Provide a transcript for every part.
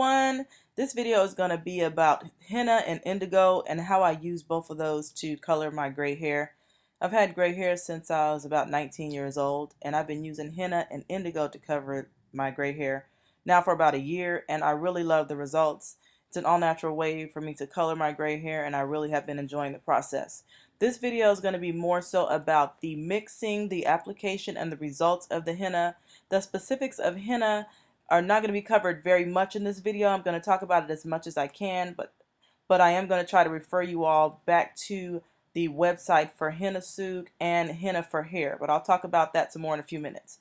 everyone. This video is going to be about henna and indigo and how I use both of those to color my gray hair. I've had gray hair since I was about 19 years old, and I've been using henna and indigo to cover my gray hair now for about a year, and I really love the results. It's an all-natural way for me to color my gray hair, and I really have been enjoying the process. This video is going to be more so about the mixing, the application, and the results of the henna. The specifics of henna are not going to be covered very much in this video. I'm going to talk about it as much as I can, but I am going to try to refer you all back to the website for Henna Souk and Henna for Hair, but I'll talk about that some more in a few minutes.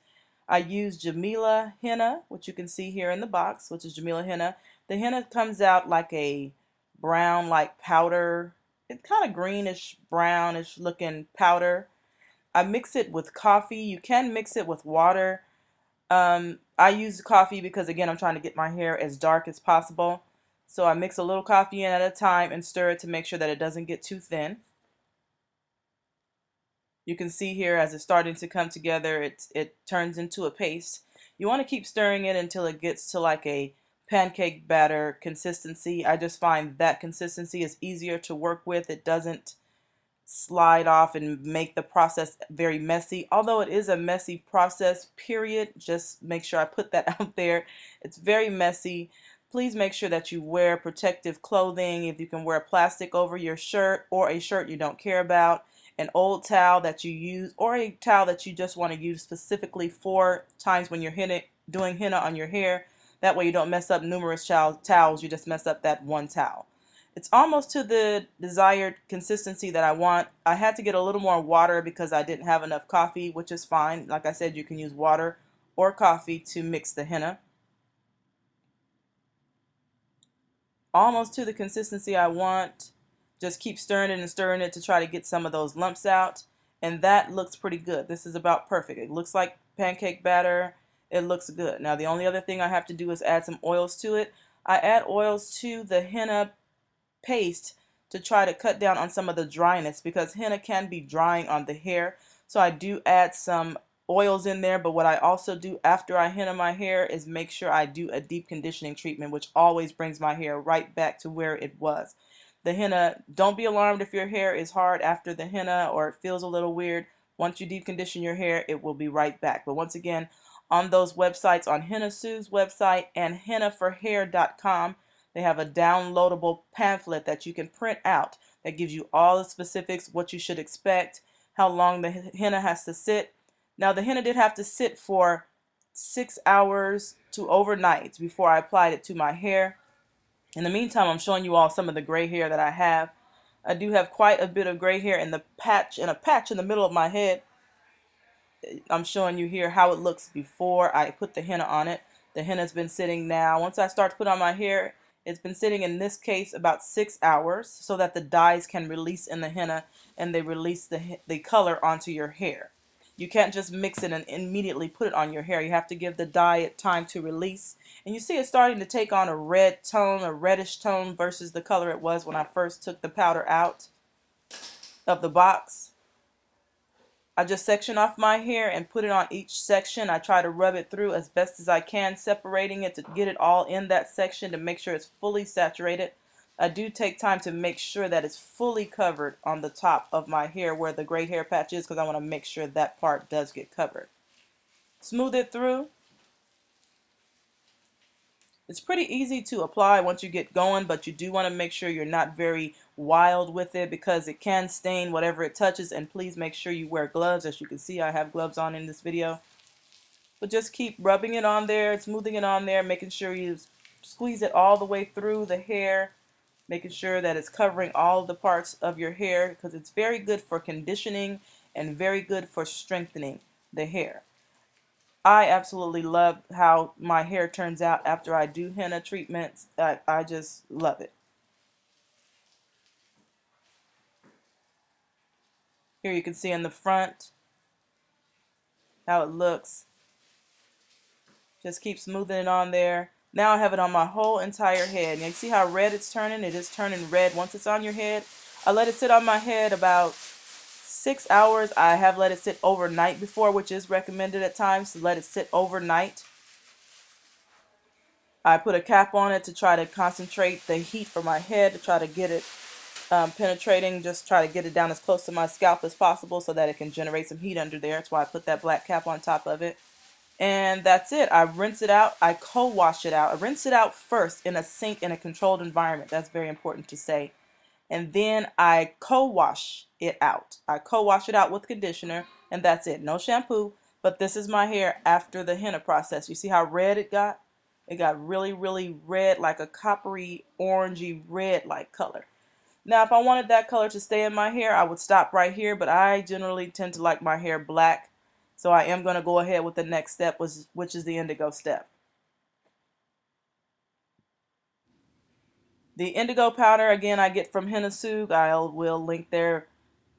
I use Jamila henna, which you can see here in the box, which is Jamila henna. The henna comes out like a brown, like powder. It's kind of greenish, brownish looking powder. I mix it with coffee. You can mix it with water. I use coffee because, again, I'm trying to get my hair as dark as possible. So I mix a little coffee in at a time and stir it to make sure that it doesn't get too thin. You can see here as it's starting to come together, it turns into a paste. You want to keep stirring it until it gets to like a pancake batter consistency. I just find that consistency is easier to work with. It doesn't slide off and make the process very messy. Although it is a messy process, period. Just make sure I put that out there. It's very messy. Please make sure that you wear protective clothing. If you can wear plastic over your shirt or a shirt you don't care about, an old towel that you use, or a towel that you just want to use specifically for times when you're doing henna on your hair. That way you don't mess up numerous towels, you just mess up that one towel. It's almost to the desired consistency that I want. I had to get a little more water because I didn't have enough coffee, which is fine. Like I said, you can use water or coffee to mix the henna. Almost to the consistency I want. Just keep stirring it and stirring it to try to get some of those lumps out. And that looks pretty good. This is about perfect. It looks like pancake batter. It looks good. Now the only other thing I have to do is add some oils to it. I add oils to the henna paste to try to cut down on some of the dryness because henna can be drying on the hair. So I do add some oils in there, but what I also do after I henna my hair is make sure I do a deep conditioning treatment, which always brings my hair right back to where it was. The henna, don't be alarmed if your hair is hard after the henna or it feels a little weird. Once you deep condition your hair, it will be right back. But once again, on those websites, on Henna Souk's website and hennaforhair.com, they have a downloadable pamphlet that you can print out that gives you all the specifics, what you should expect, how long the henna has to sit. Now, the henna did have to sit for 6 hours to overnight before I applied it to my hair. In the meantime, I'm showing you all some of the gray hair that I have. I do have quite a bit of gray hair in a patch in the middle of my head. I'm showing you here how it looks before I put the henna on it. The henna's been sitting now. Once I start to put on my hair, it's been sitting in this case about 6 hours so that the dyes can release in the henna and they release the color onto your hair. You can't just mix it and immediately put it on your hair. You have to give the dye time to release. And you see it's starting to take on a red tone, a reddish tone versus the color it was when I first took the powder out of the box. I just section off my hair and put it on each section. I try to rub it through as best as I can, separating it to get it all in that section to make sure it's fully saturated. I do take time to make sure that it's fully covered on the top of my hair where the gray hair patch is because I want to make sure that part does get covered. Smooth it through. It's pretty easy to apply once you get going, but you do want to make sure you're not very wild with it because it can stain whatever it touches, and please make sure you wear gloves. As you can see, I have gloves on in this video. But just keep rubbing it on there, smoothing it on there, making sure you squeeze it all the way through the hair, making sure that it's covering all the parts of your hair because it's very good for conditioning and very good for strengthening the hair. I absolutely love how my hair turns out after I do henna treatments. I just love it. Here you can see in the front how it looks. Just keep smoothing it on there. Now I have it on my whole entire head. And you see how red it's turning? It is turning red once it's on your head. I let it sit on my head about 6 hours. I have let it sit overnight before, which is recommended at times to let it sit overnight. I put a cap on it to try to concentrate the heat from my head, to try to get it penetrating, just try to get it down as close to my scalp as possible so that it can generate some heat under there. That's why I put that black cap on top of it. And that's it. I rinse it out. I co-wash it out. I rinse it out first in a sink in a controlled environment. That's very important to say. And then I co-wash it out. I co-wash it out with conditioner, and that's it. No shampoo. But this is my hair after the henna process. You see how red it got? It got really, really red, like a coppery, orangey red like color. Now, if I wanted that color to stay in my hair, I would stop right here, but I generally tend to like my hair black. So I am going to go ahead with the next step, which is the indigo step. The indigo powder, again, I get from Henna. I will link their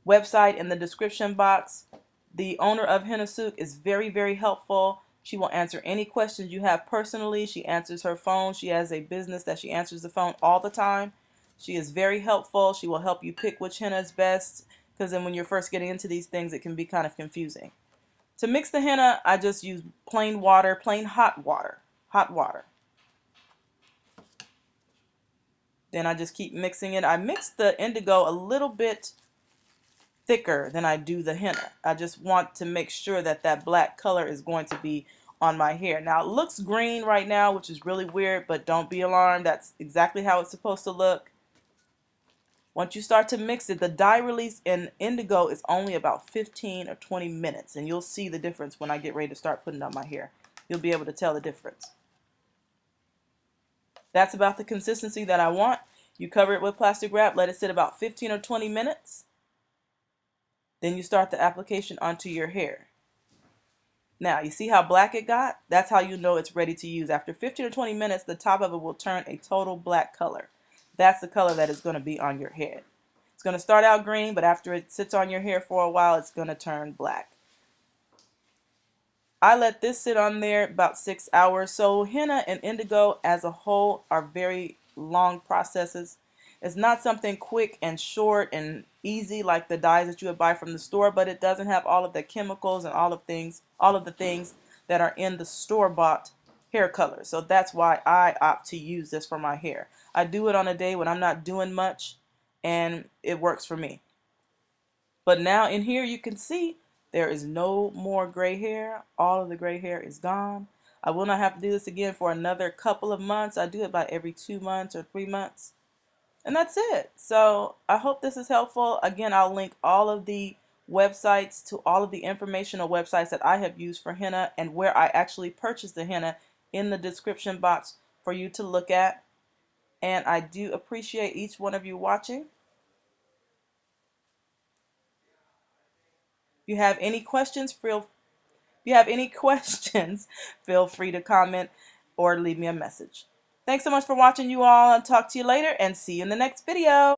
website in the description box. The owner of Henna is very, very helpful. She will answer any questions you have personally. She answers her phone. She has a business that she answers the phone all the time. She is very helpful. She will help you pick which henna is best, because then when you're first getting into these things, it can be kind of confusing. To mix the henna, I just use plain water, plain hot water. Hot water. Then I just keep mixing it. I mix the indigo a little bit thicker than I do the henna. I just want to make sure that that black color is going to be on my hair. Now it looks green right now, which is really weird, but don't be alarmed. That's exactly how it's supposed to look. Once you start to mix it, the dye release in indigo is only about 15 or 20 minutes, and you'll see the difference when I get ready to start putting on my hair. You'll be able to tell the difference. That's about the consistency that I want. You cover it with plastic wrap, let it sit about 15 or 20 minutes. Then you start the application onto your hair. Now, you see how black it got? That's how you know it's ready to use. After 15 or 20 minutes, the top of it will turn a total black color. That's the color that is going to be on your head. It's going to start out green, but after it sits on your hair for a while, it's going to turn black. I let this sit on there about 6 hours. So henna and indigo as a whole are very long processes. It's not something quick and short and easy like the dyes that you would buy from the store, but it doesn't have all of the chemicals and all of the things that are in the store-bought hair colors. So that's why I opt to use this for my hair. I do it on a day when I'm not doing much, and it works for me. But now in here you can see there is no more gray hair. All of the gray hair is gone. I will not have to do this again for another couple of months. I do it about every 2 months or 3 months. And that's it. So I hope this is helpful. Again, I'll link all of the websites to all of the informational websites that I have used for henna and where I actually purchased the henna in the description box for you to look at. And I do appreciate each one of you watching. If you have any questions, feel free to comment or leave me a message. Thanks so much for watching, you all. I'll talk to you later and see you in the next video.